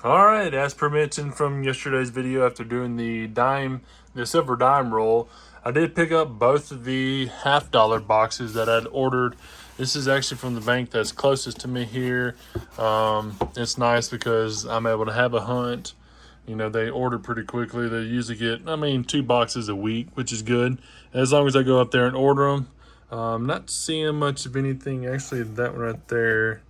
All right, as per mentioned from yesterday's video, after doing the silver dime roll, I did pick up both of the $half boxes that I'd ordered. This is actually from the bank that's closest to me here. It's nice because I'm able to have a hunt. You know, they order pretty quickly. They usually get, 2 boxes a week, which is good. As long as I go up there and order them. Not seeing much of anything. Actually, that one right there,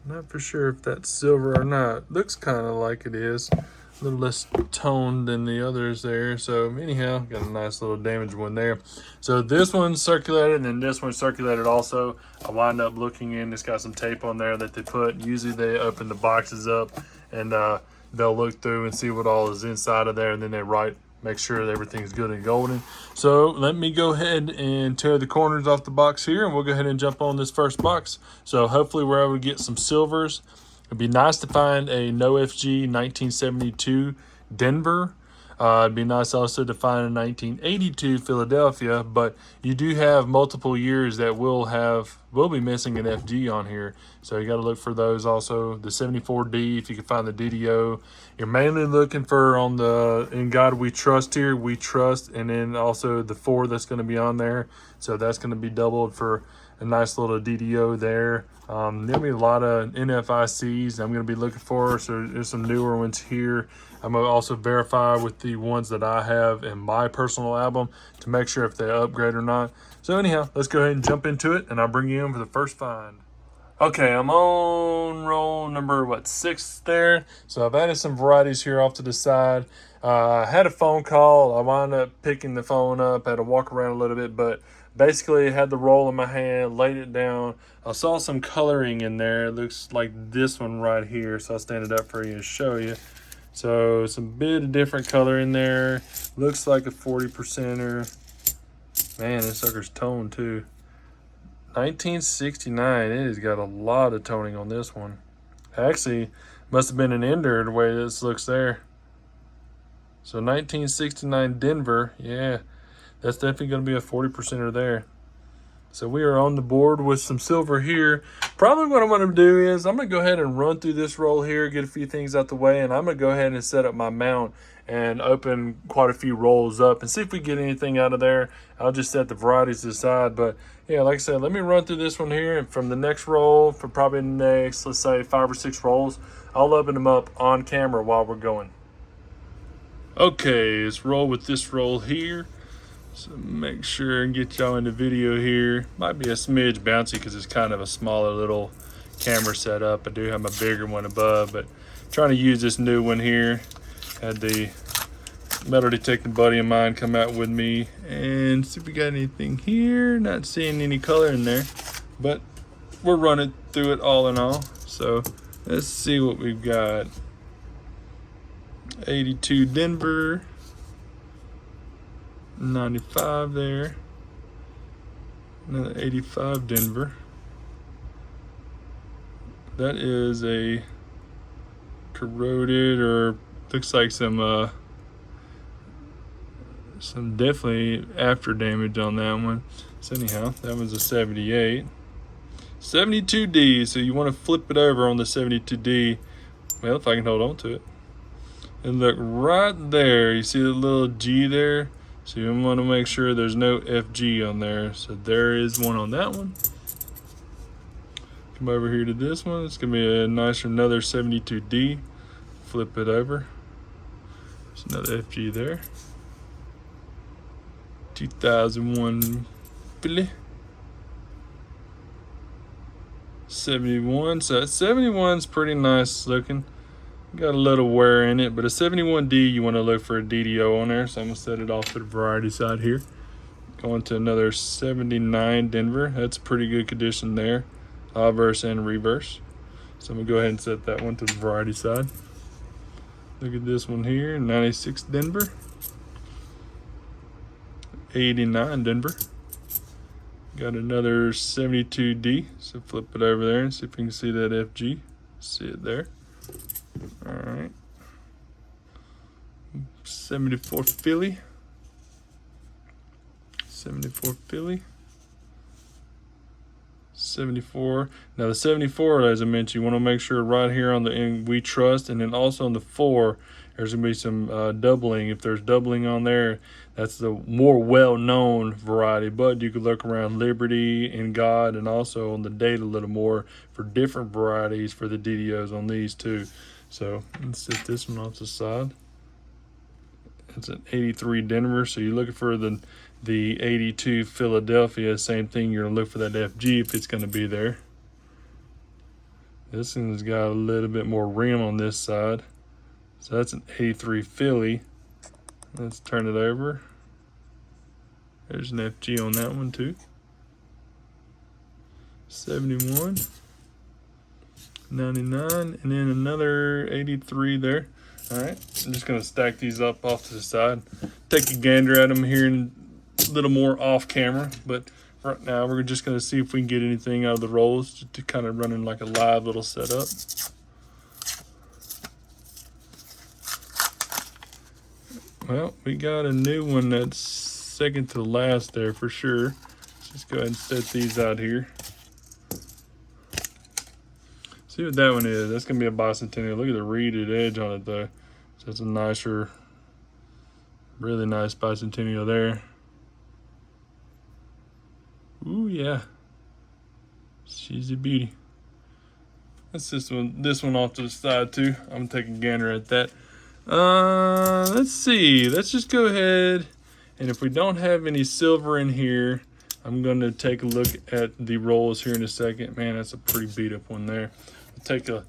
not for sure if that's silver or not. Looks kind of like it is. A little less toned than the others there. So anyhow, got a nice little damaged one there. So this one circulated and then this one circulated also. I wind up looking in. It's got some tape on there that they put. Usually they open the boxes up and they'll look through and see what all is inside of there, and then they write, make sure that everything's good and golden. So let me go ahead and tear the corners off the box here, and we'll go ahead and jump on this first box. So hopefully we're able to get some silvers. It'd be nice to find a no FG 1972 Denver. It'd be nice also to find a 1982 Philadelphia, but you do have multiple years that will be missing an FG on here. So you got to look for those also. The 74D, if you can find the DDO. You're mainly looking for on the In God We Trust here, We Trust, and then also the 4 that's going to be on there. So that's going to be doubled for a nice little DDO there. There'll be a lot of NFICs I'm going to be looking for. So there's some newer ones here. I'm going to also verify with the ones that I have in my personal album to make sure if they upgrade or not. So anyhow, let's go ahead and jump into it, and I'll bring you in for the first find. Okay, I'm on roll number 6 there. So I've added some varieties here off to the side. I had a phone call. I wound up picking the phone up. Had to walk around a little bit, but basically I had the roll in my hand, laid it down. I saw some coloring in there. It looks like this one right here. So I'll stand it up for you and show you. So some bit of different color in there. Looks like a 40%er. Man, this sucker's toned too. 1969. It has got a lot of toning on this one. Actually, must have been an ender the way this looks there. So 1969 Denver. Yeah, that's definitely going to be a 40%er there. So we are on the board with some silver here. Probably what I'm going to do is I'm going to go ahead and run through this roll here, get a few things out the way, and I'm going to go ahead and set up my mount and open quite a few rolls up and see if we get anything out of there. I'll just set the varieties aside. But yeah, like I said, let me run through this one here. And from the next roll, for probably the next, let's say 5 or 6 rolls, I'll open them up on camera while we're going. Okay, let's roll with this roll here. So make sure and get y'all in the video here. Might be a smidge bouncy because it's kind of a smaller little camera setup. I do have my bigger one above, but trying to use this new one here. Had the metal detecting buddy of mine come out with me and see if we got anything here. Not seeing any color in there, but we're running through it all in all. So let's see what we've got. 82 Denver. 95 there. Another 85 Denver. That is a corroded, or looks like some definitely after damage on that one. So anyhow, that was a 78. 72D, so you want to flip it over on the 72D. Well, if I can hold on to it. And look right there, you see the little G there? So you want to make sure there's no FG on there. So there is one on that one. Come over here to this one. It's going to be a nicer, another 72D. Flip it over. There's another FG there. 2001 Philly. 71. So that 71's pretty nice looking. Got a little wear in it, but a 71D, you want to look for a DDO on there. So I'm going to set it off to the variety side here. Going to another 79 Denver. That's pretty good condition there. Obverse and reverse. So I'm going to go ahead and set that one to the variety side. Look at this one here, 96 Denver. 89 Denver. Got another 72D. So flip it over there and see if you can see that FG. See it there. All right. 74 Philly. 74 Philly. 74. Now the 74, as I mentioned, you want to make sure right here on the end we trust, and then also on the 4, there's gonna be some doubling. If there's doubling on there, that's the more well-known variety. But you could look around Liberty and God, and also on the date a little more for different varieties for the DDOs on these too. So let's set this one off the side. It's an 83 Denver, so you're looking for the 82 Philadelphia. Same thing, you're gonna look for that FG if it's gonna be there. This one's got a little bit more rim on this side, so that's an 83 Philly. Let's turn it over. There's an FG on that one too. 71, 99, and then another 83 there. All right, I'm just gonna stack these up off to the side. Take a gander at them here in a little more off camera, but right now we're just gonna see if we can get anything out of the rolls, just to kind of run in like a live little setup. Well, we got a new one that's second to the last there for sure. Let's just go ahead and set these out here. See what that one is. That's gonna be a bicentennial. Look at the reeded edge on it though. So that's a nicer, really nice bicentennial there. Ooh yeah, she's a beauty. That's this one off to the side too. I'm gonna take a gander at that. Let's see. Let's just go ahead, and if we don't have any silver in here, I'm gonna take a look at the rolls here in a second. Man, that's a pretty beat up one there. I'll take a.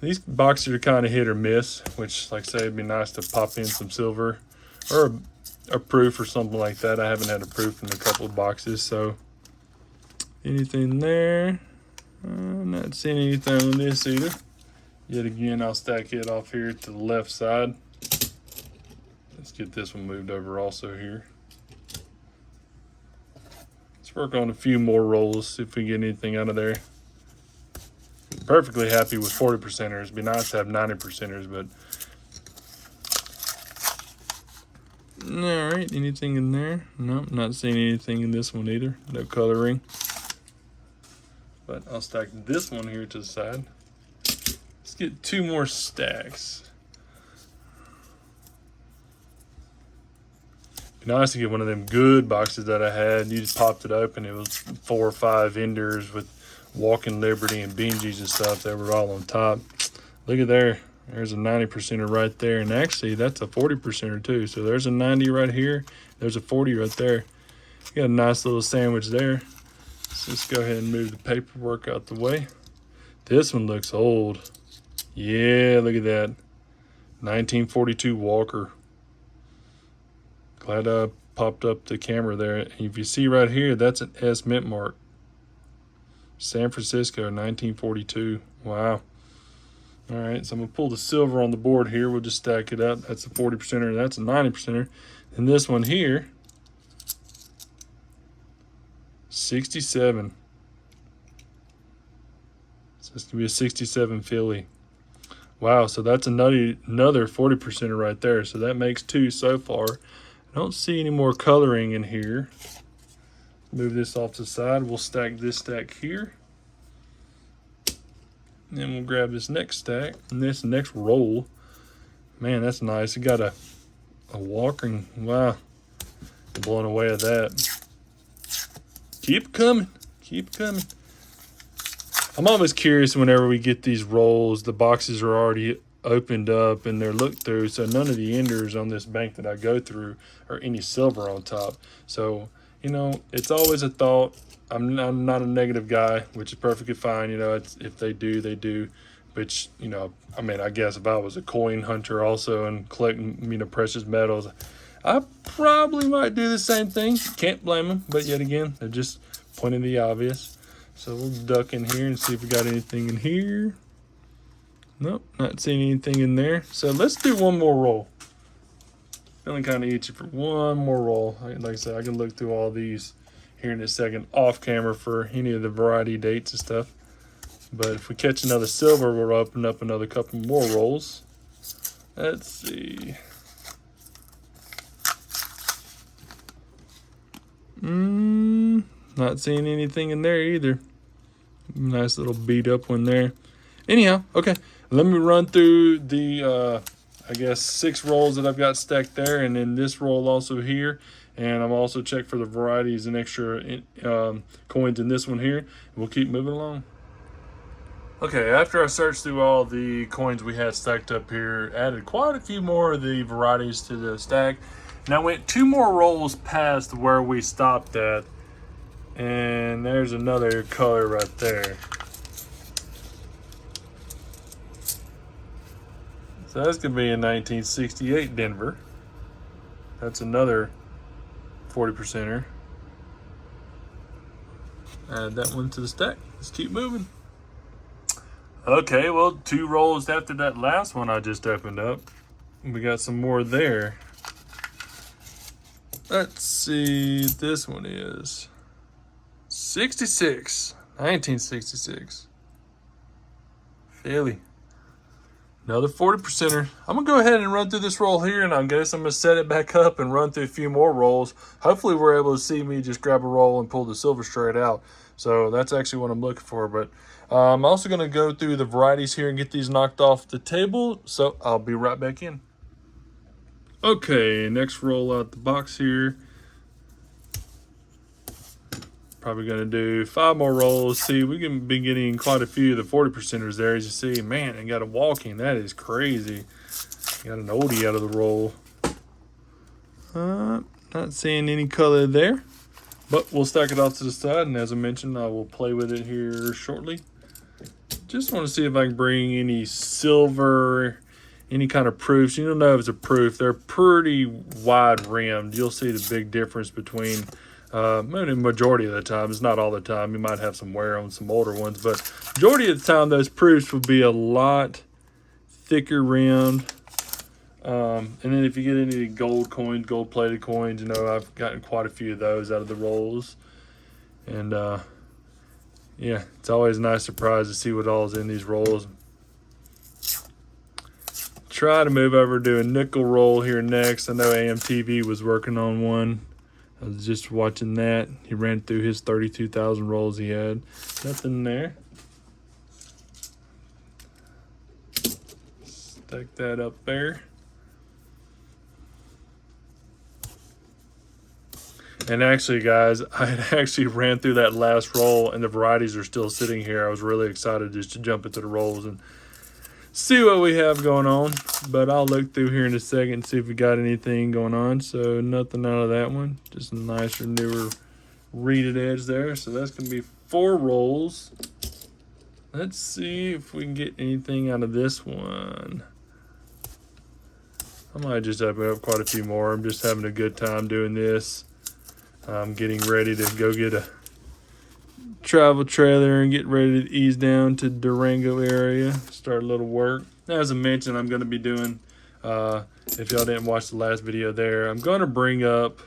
These boxes are kind of hit or miss, which, like I say, it'd be nice to pop in some silver or a proof or something like that. I haven't had a proof in a couple of boxes, so anything there? I'm not seeing anything on this either. Yet again, I'll stack it off here to the left side. Let's get this one moved over also here. Let's work on a few more rolls, see if we get anything out of there. Perfectly happy with 40%ers. It'd be nice to have 90%ers, but all right. Anything in there? Nope, not seeing anything in this one either. No coloring. But I'll stack this one here to the side. Let's get 2 more stacks. Be nice to get one of them good boxes that I had. You just popped it open. It was 4 or 5 Enders with Walking Liberty and Benjis and stuff that were all on top. Look at there. There's a 90%er right there. And actually, that's a 40%er too. So there's a 90 right here. There's a 40 right there. You got a nice little sandwich there. So let's go ahead and move the paperwork out the way. This one looks old. Yeah, look at that. 1942 Walker. Glad I popped up the camera there. And if you see right here, that's an S mint mark. San Francisco, 1942. Wow. All right, so I'm going to pull the silver on the board here. We'll just stack it up. That's a 40%er. That's a 90%er. And this one here, 67. So it's going to be a 67 Philly. Wow, so that's another 40%er right there. So that makes 2 so far. I don't see any more coloring in here. Move this off to the side. We'll stack this stack here. And then we'll grab this next stack and this next roll. Man, that's nice. It got a walking. Wow. I'm blown away at that. Keep coming. Keep coming. I'm always curious whenever we get these rolls, the boxes are already opened up and they're looked through. So none of the Enders on this bank that I go through are any silver on top. So, you know, it's always a thought. I'm not a negative guy, which is perfectly fine. You know, if they do, they do. Which, you know, I mean, I guess if I was a coin hunter also and collecting, you know, precious metals, I probably might do the same thing. Can't blame them. But yet again, they're just pointing the obvious. So we'll duck in here and see if we got anything in here. Nope, not seeing anything in there. So let's do one more roll. Feeling kind of itchy for one more roll. Like I said, I can look through all these here in a second off camera for any of the variety dates and stuff. But if we catch another silver, we'll open up another couple more rolls. Let's see. Not seeing anything in there either. Nice little beat up one there. Anyhow, okay. Let me run through the, I guess, 6 rolls that I've got stacked there, and then this roll also here. And I'm also check for the varieties and extra coins in this one here. And we'll keep moving along. Okay, after I searched through all the coins we had stacked up here, added quite a few more of the varieties to the stack. And I went 2 more rolls past where we stopped at. And there's another color right there. So that's going to be in 1968 Denver. That's another 40%er. Add that one to the stack. Let's keep moving. Okay, well, 2 rolls after that last one I just opened up. We got some more there. Let's see, this one is 1966. Philly. Another 40%er. I'm going to go ahead and run through this roll here, and I guess I'm going to set it back up and run through a few more rolls. Hopefully we're able to see me just grab a roll and pull the silver straight out. So that's actually what I'm looking for. But I'm also going to go through the varieties here and get these knocked off the table. So I'll be right back in. Okay, next roll out the box here. Probably going to do 5 more rolls. See, we can be getting quite a few of the 40%ers there. As you see, man, and got a walking. That is crazy. Got an oldie out of the roll. Not seeing any color there. But we'll stack it off to the side. And as I mentioned, I will play with it here shortly. Just want to see if I can bring any silver, any kind of proofs. You don't know if it's a proof. They're pretty wide rimmed. You'll see the big difference between... maybe majority of the time. It's not all the time. You might have some wear on some older ones, but majority of the time those proofs will be a lot thicker rimmed. And then if you get any gold coins, gold plated coins, you know, I've gotten quite a few of those out of the rolls. And yeah, it's always a nice surprise to see what all is in these rolls. Try to move over to a nickel roll here next. I know AMTV was working on one. I was just watching that. He ran through his 32,000 rolls he had. Nothing there. Stack that up there. And actually, guys, I had actually ran through that last roll, and the varieties are still sitting here. I was really excited just to jump into the rolls and see what we have going on. But I'll look through here in a second and see if we got anything going on. So nothing out of that one. Just a nicer, newer reeded edge there. So that's going to be 4 rolls. Let's see if we can get anything out of this one. I might just open up quite a few more. I'm just having a good time doing this. I'm getting ready to go get a travel trailer and get ready to ease down to Durango area, start a little work. As I mentioned, I'm going to be doing, if y'all didn't watch the last video there, I'm going to bring up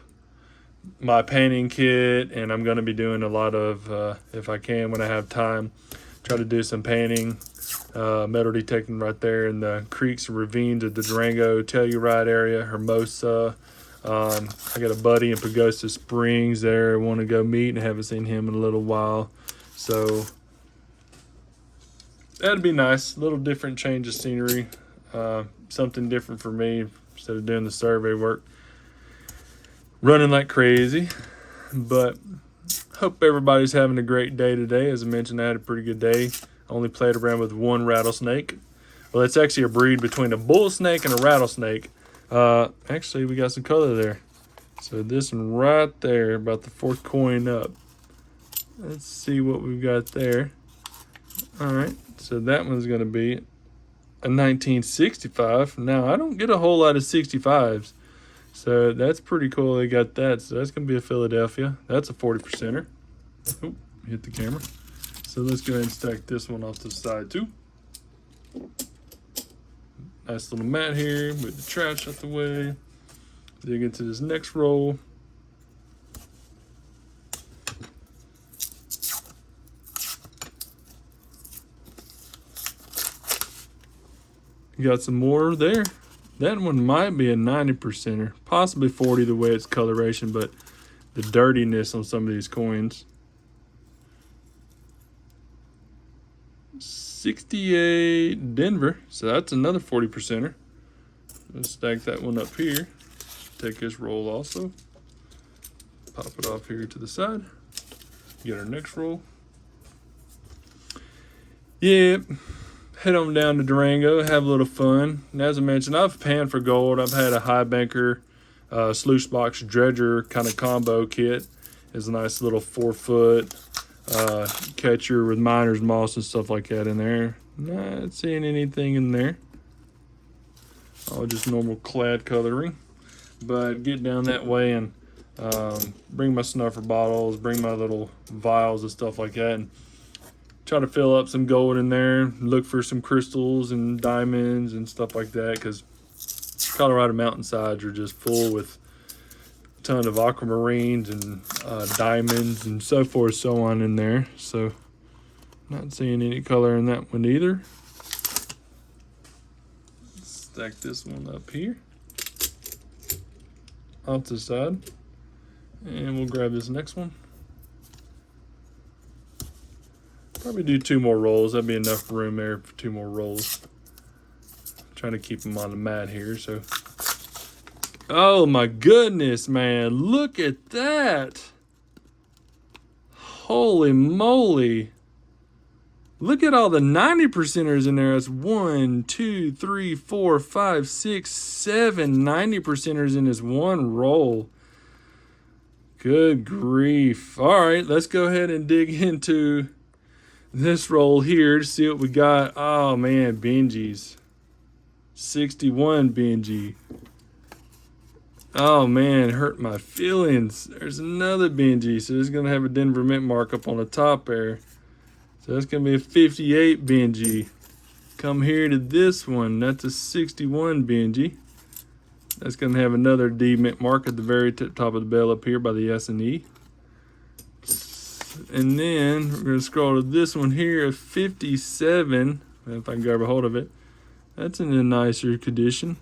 my painting kit, and I'm going to be doing a lot of, if I can, when I have time, try to do some painting, metal detecting right there in the creeks and ravines of the Durango, Telluride area, Hermosa. I got a buddy in Pagosa Springs there I want to go meet, and haven't seen him in a little while. So that'd be nice. A little different change of scenery. Something different for me instead of doing the survey work. Running like crazy. But hope everybody's having a great day today. As I mentioned, I had a pretty good day. Only played around with 1 rattlesnake. Well, it's actually a breed between a bull snake and a rattlesnake. Actually, we got some color there. So this one right there, about the 4th coin up. Let's see what we've got there. All right, so that one's going to be a 1965. Now, I don't get a whole lot of 65s. So that's pretty cool they got that. So that's going to be a Philadelphia. That's a 40%er. Oop, hit the camera. So let's go ahead and stack this one off to the side too. Nice little mat here, move the trash out the way. Dig into this next roll. You got some more there. That one might be a 90%er, possibly 40 the way it's coloration, but the dirtiness on some of these coins. 68 Denver. So that's another 40%er. Let's stack that one up here. Take this roll also. Pop it off here to the side. Get our next roll. Yep. Head on down to Durango, have a little fun. And as I mentioned, I've panned for gold. I've had a high banker, sluice box dredger kind of combo kit. It's a nice little 4-foot catcher with miner's moss and stuff like that in there. Not seeing anything in there. Oh, just normal clad coloring. But get down that way and bring my snuffer bottles, bring my little vials and stuff like that. And try to fill up some gold in there. Look for some crystals and diamonds and stuff like that, because Colorado mountainsides are just full with a ton of aquamarines and diamonds and so forth, so on in there. So not seeing any color in that one either. Stack this one up here off to the side, and we'll grab this next one. Probably do 2 more rolls. That'd be enough room there for 2 more rolls. Trying to keep them on the mat here. So, oh my goodness, man! Look at that! Holy moly! Look at all the 90%ers in there. That's 1, 2, 3, 4, 5, 6, 7 90%ers in this one roll. Good grief! All right, let's go ahead and dig into this roll here to see what we got. Oh man, Benjis. 61 Benji. Oh man, hurt my feelings. There's another Benji. So it's going to have a Denver Mint mark up on the top there. So that's going to be a 58 Benji. Come here to this one. That's a 61 Benji. That's going to have another D Mint mark at the very top of the bell up here by the S&E. And then we're going to scroll to this one here, a 57. If I can grab a hold of it. That's in a nicer condition.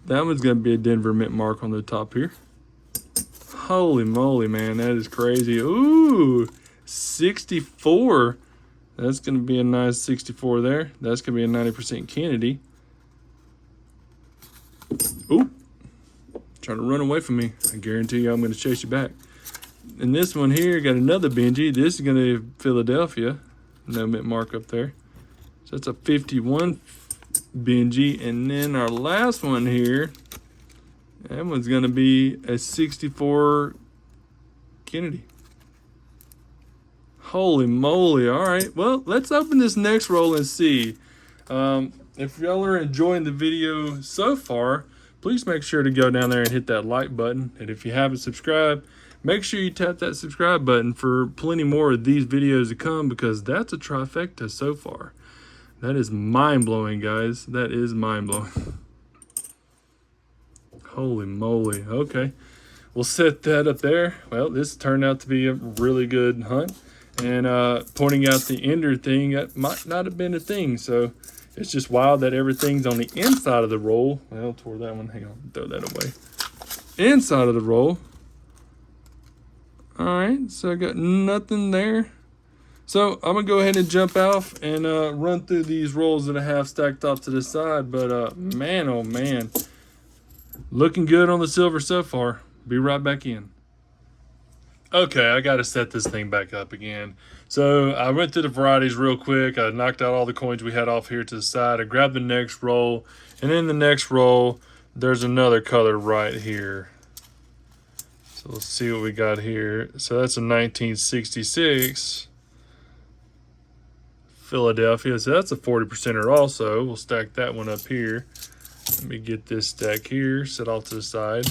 That one's going to be a Denver Mint mark on the top here. Holy moly, man. That is crazy. Ooh, 64. That's going to be a nice 64 there. That's going to be a 90% Kennedy. Ooh. Trying to run away from me. I guarantee you I'm going to chase you back. And this one here got another Benji. This is going to be Philadelphia. No mint mark up there. So that's a 51 Benji. And then our last one here, that one's going to be a 64 Kennedy. Holy moly. All right. Well, let's open this next roll and see. If y'all are enjoying the video so far, please make sure to go down there and hit that like button. And if you haven't subscribed, make sure you tap that subscribe button for plenty more of these videos to come, because that's a trifecta so far. That is mind-blowing, guys. That is mind-blowing. Holy moly. Okay. We'll set that up there. Well, this turned out to be a really good hunt. And pointing out the ender thing, that might not have been a thing. So it's just wild that everything's on the inside of the roll. Well, tore that one. Hang on. Throw that away. Inside of the roll. All right, so I got nothing there. So I'm going to go ahead and jump off and run through these rolls that I have stacked off to the side. But man, oh man, looking good on the silver so far. Be right back in. Okay, I got to set this thing back up again. So I went through the varieties real quick. I knocked out all the coins we had off here to the side. I grabbed the next roll. And in the next roll, there's another color right here. So let's see what we got here. So that's a 1966 Philadelphia. So that's a 40%er also. We'll stack that one up here. Let me get this stack here, set off to the side.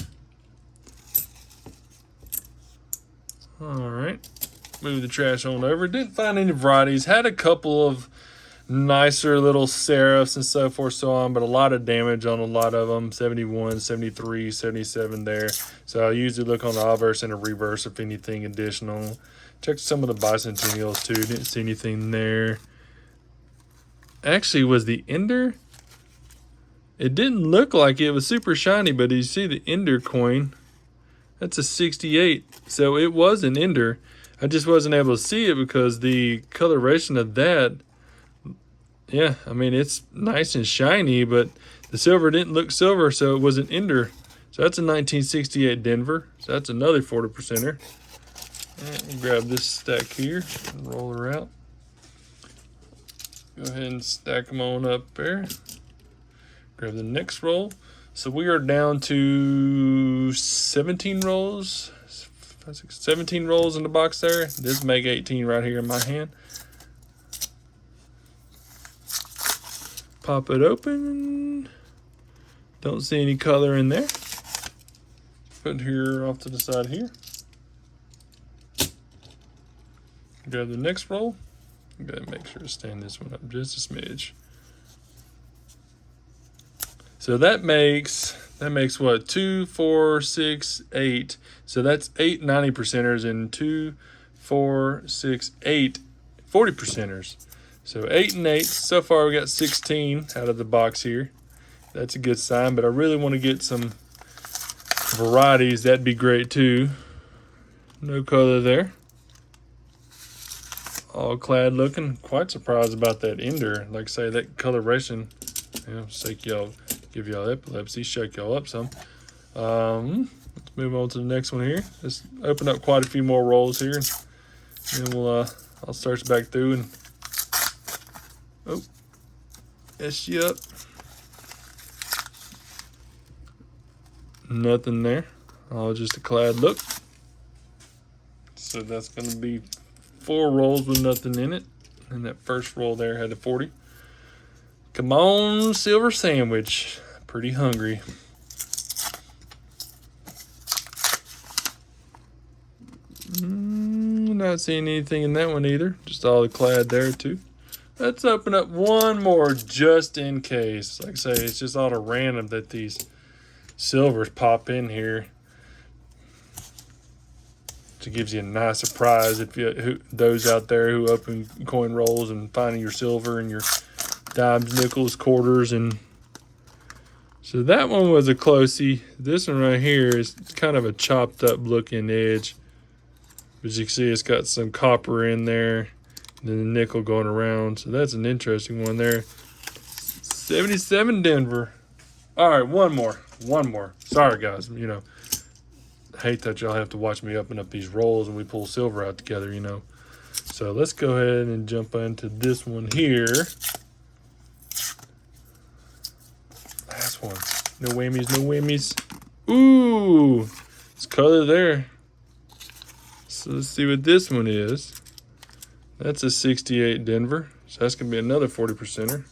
All right, move the trash on over. Didn't find any varieties. Had a couple of nicer little serifs and so forth, so on, but a lot of damage on a lot of them. 71, 73, 77 there. So I usually look on the obverse and the reverse if anything additional. Checked some of the bicentennials too. Didn't see anything there. Actually, was the ender? It didn't look like it was super shiny, but you see the ender coin? That's a 68. So it was an ender. I just wasn't able to see it because the coloration of that Yeah, I mean, it's nice and shiny, but the silver didn't look silver, so it was an ender. So that's a 1968 Denver. So that's another 40%er. We'll grab this stack here and roll her out. Go ahead and stack them on up there. Grab the next roll. So we are down to 17 rolls. 17 rolls in the box there. This make 18 right here in my hand. Pop it open. Don't see any color in there. Put her off to the side here. Grab the next roll. Gotta make sure to stand this one up just a smidge. So that makes what? 2, 4, 6, 8. So that's 8 90%ers and 2, 4, 6, 8 40%ers. So 8 and 8. So far we got 16 out of the box here. That's a good sign, but I really want to get some varieties. That'd be great too. No color there. All clad looking. Quite surprised about that ender. Like I say, that coloration, give y'all epilepsy, shake y'all up some. Let's move on to the next one here. Let's open up quite a few more rolls here, and then I'll search back through and S you up. Nothing there. All just a clad look. So that's going to be 4 rolls with nothing in it. And that first roll there had a 40. Come on, silver sandwich. Pretty hungry. Not seeing anything in that one either. Just all the clad there too. Let's open up one more just in case. Like I say, it's just all random that these silvers pop in here. It gives you a nice surprise if those out there who open coin rolls and finding your silver and your dimes, nickels, quarters, and so that one was a closey. This one right here is kind of a chopped up looking edge. As you can see, it's got some copper in there, and then the nickel going around. So that's an interesting one there. 77 Denver. All right, one more. Sorry, guys. I hate that y'all have to watch me open up these rolls and we pull silver out together, So let's go ahead and jump into this one here. Last one. No whammies. Ooh, it's color there. So let's see what this one is. That's a 68 Denver. So that's going to be another 40%er.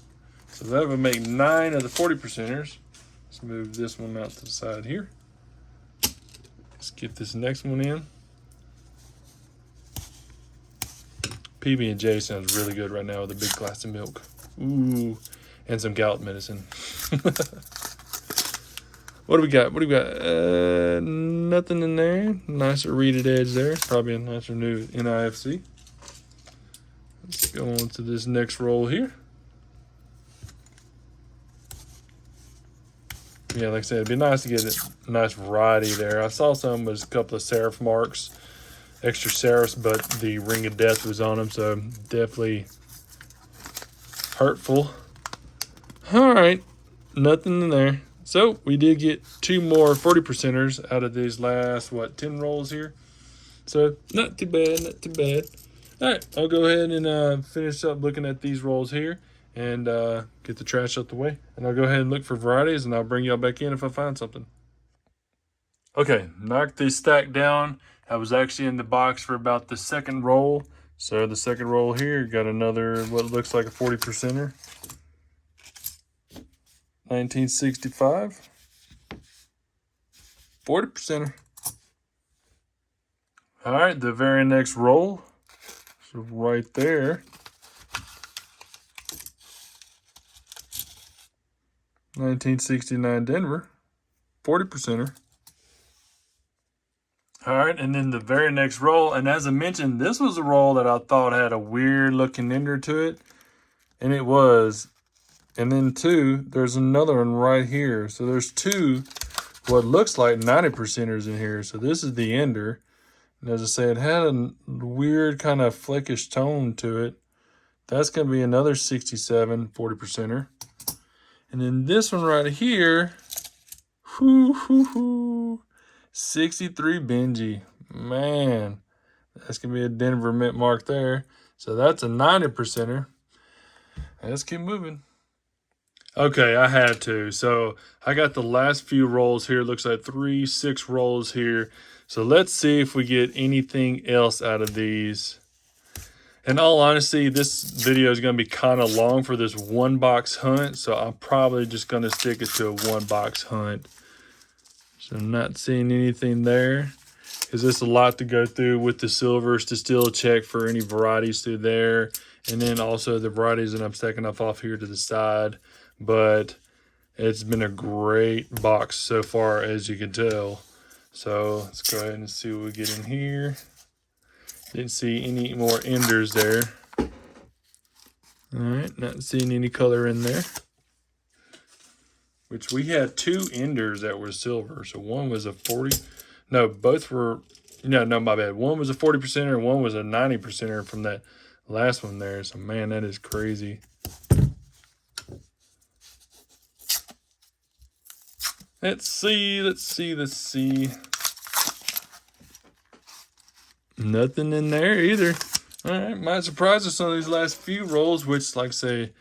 So that would make 9 of the 40%ers. Let's move this one out to the side here. Let's get this next one in. PB&J sounds really good right now with a big glass of milk. Ooh, and some gout medicine. What do we got? Nothing in there. Nicer reeded edge there. Probably a nicer new NIFC. Let's go on to this next roll here. Yeah, like I said, it'd be nice to get a nice variety there. I saw some with a couple of serif marks, extra serifs, but the ring of death was on them, so definitely hurtful. All right, nothing in there. So we did get 2 more 40%ers out of these last, 10 rolls here. So not too bad. All right, I'll go ahead and finish up looking at these rolls here and get the trash out the way. And I'll go ahead and look for varieties, and I'll bring y'all back in if I find something. Okay, knocked this stack down. I was actually in the box for about the second roll. So the second roll here, got another, what looks like a 40%er. 1965. 40%er. All right, the very next roll. So right there. 1969 Denver. 40%er. All right, and then the very next roll, and as I mentioned, this was a roll that I thought had a weird looking ender to it, and it was. And then 2, there's another one right here. So there's 2, what looks like 90%ers in here. So this is the ender. And as I say, it had a weird kind of fleckish tone to it. That's going to be another 67 40%er. And then this one right here, 63 Benji. Man, that's going to be a Denver mint mark there. So that's a 90%er. Let's keep moving. Okay, I had to. So I got the last few rolls here. Looks like 6 rolls here. So let's see if we get anything else out of these. In all honesty, this video is going to be kind of long for this 1-box hunt. So I'm probably just going to stick it to a 1-box hunt. So I'm not seeing anything there. Because there's a lot to go through with the silvers to still check for any varieties through there. And then also the varieties that I'm stacking off here to the side. But it's been a great box so far, as you can tell. So let's go ahead and see what we get in here. Didn't see any more enders there. All right, not seeing any color in there. Which we had 2 enders that were silver. So one was a 40. No, both were. No, my bad. One was a 40%er and one was a 90%er from that last one there. So man, that is crazy. Let's see. Nothing in there either. All right, might surprise us on these last few rolls, which, like I say,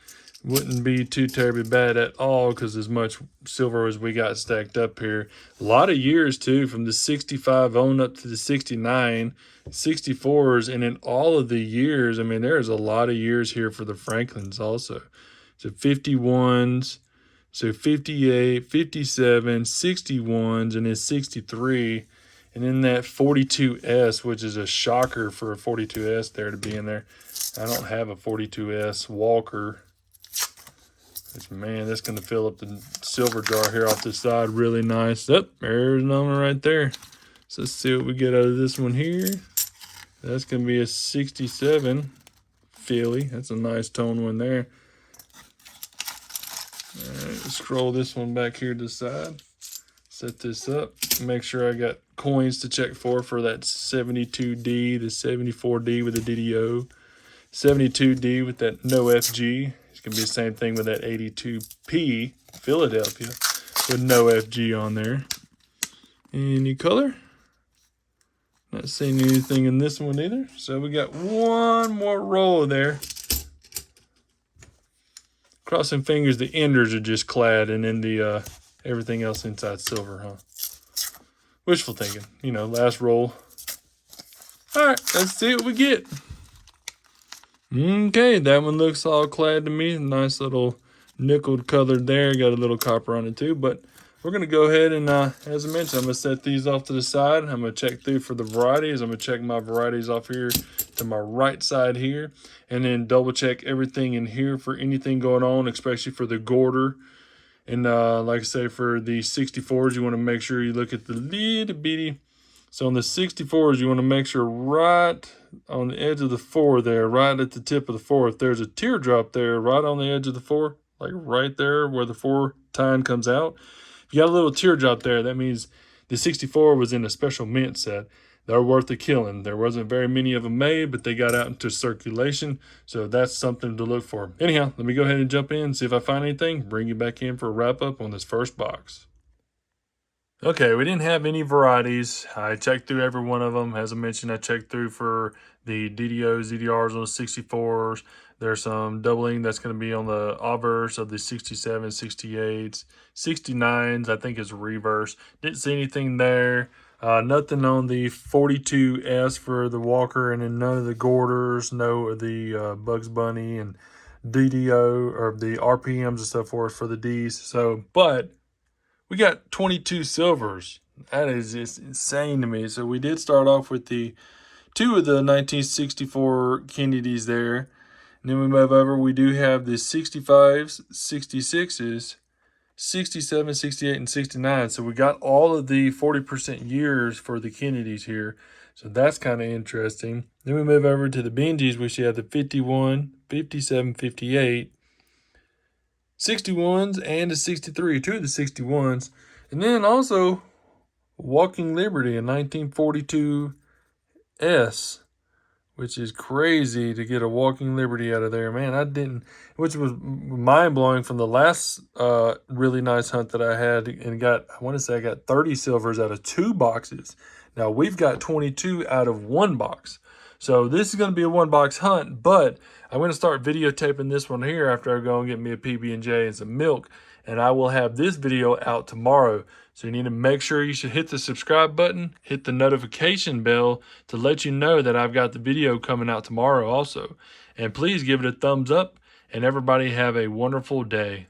wouldn't be too terribly bad at all because as much silver as we got stacked up here. A lot of years, too, from the 65 on up to the 69, 64s, and in all of the years, I mean, there's a lot of years here for the Franklins also. So 51s. So 58, 57, 61s, and then 63. And then that 42S, which is a shocker for a 42S there to be in there. I don't have a 42S Walker. Which, man, that's going to fill up the silver jar here off the side really nice. Oh, there's another one right there. So let's see what we get out of this one here. That's going to be a 67 Philly. That's a nice tone one there. All right, scroll this one back here to the side. Set this up. Make sure I got coins to check for that 72D, the 74D with the DDO, 72D with that no FG. It's going to be the same thing with that 82P Philadelphia with no FG on there. Any color? Not seeing anything in this one either. So we got one more roll there. Crossing fingers, the enders are just clad, and then the everything else inside silver, huh? Wishful thinking, you know, last roll. All right, let's see what we get. Okay, that one looks all clad to me. Nice little nickel colored there. Got a little copper on it too, but we're going to go ahead and, as I mentioned, I'm going to set these off to the side. I'm going to check through for the varieties. I'm going to check my varieties off here to my right side here, and then double check everything in here for anything going on, especially for the Gorder. And like I say, for the 64s, you want to make sure you look at the little bitty. So on the 64s, you want to make sure right on the edge of the 4 there, right at the tip of the 4, if there's a teardrop there right on the edge of the 4, like right there where the 4 tine comes out. If you got a little teardrop there, that means the 64 was in a special mint set. They're worth a killing. There wasn't very many of them made, but they got out into circulation. So that's something to look for. Anyhow, let me go ahead and jump in, see if I find anything, bring you back in for a wrap up on this first box. Okay, we didn't have any varieties. I checked through every one of them. As I mentioned, I checked through for the DDOs, DDRs on the 64s. There's some doubling that's going to be on the obverse of the 67, 68s, 69s, I think is reverse. Didn't see anything there. Nothing on the 42S for the Walker, and then none of the Gorders, no of the Bugs Bunny and DDO or the RPMs and stuff for the Ds. So, but we got 22 silvers. That is just insane to me. So we did start off with the 2 of the 1964 Kennedys there. And then we move over. We do have the 65s, 66s, 67, 68, and 69. So we got all of the 40% years for the Kennedys here. So that's kind of interesting. Then we move over to the Benjis, which you have the 51, 57, 58, 61s, and the 63, 2 of the 61s. And then also Walking Liberty, a 1942 S which is crazy to get a walking liberty out of there. Man, I didn't, which was mind-blowing from the last really nice hunt that I had, and got, I want to say I got 30 silvers out of 2 boxes. Now we've got 22 out of 1 box. So this is going to be a 1-box hunt, but I'm going to start videotaping this one here after I go and get me a PB&J and some milk, and I will have this video out tomorrow. So you need to make sure you should hit the subscribe button, hit the notification bell to let you know that I've got the video coming out tomorrow also. And please give it a thumbs up, and everybody have a wonderful day.